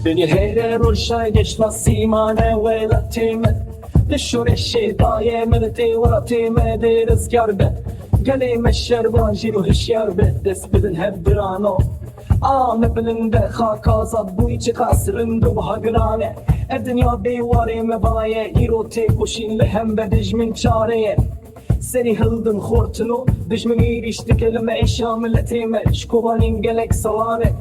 بالهيرة رشا geçmez simane ve latime Düşür eşi dayemelti ve latime de rızkar be Gelime şerban jiru hişyar be Desbidin hep birano Mebelinde hakazat bu içi kasrındı bu hagrane Dünya beyvari mebaye İrote kuşin lehem be dijmin çareye Seni hıldın hortunu Dijmin irişti kelime eşya milletime Şkovanin gelek salane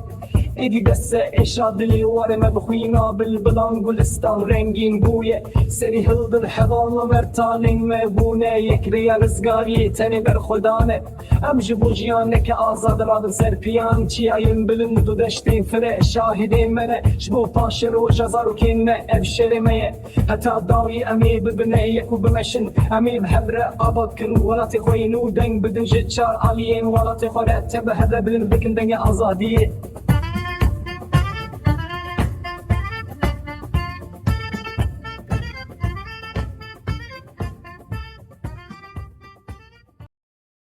Edi desse eşya dili vareme bخوینا بالبلان گلستان رنگین بویه سری هلدن حوال مرتالین مبونه یک ریا رزگاری تنی بر خدانه ام جبو جیانه که آزاد رادن سرپیان چی ayın بلند دو دشتین فره شاهدین منه جبو پاش رو جزارو کنه ابشرمه حتی داوی امی ببنه یکو بمشن امی بحبره آباکن ولاتی خوینو دنگ بدن جد چار آلیین ولاتی خوره تبه هده بلن بکن دنگ آزادیه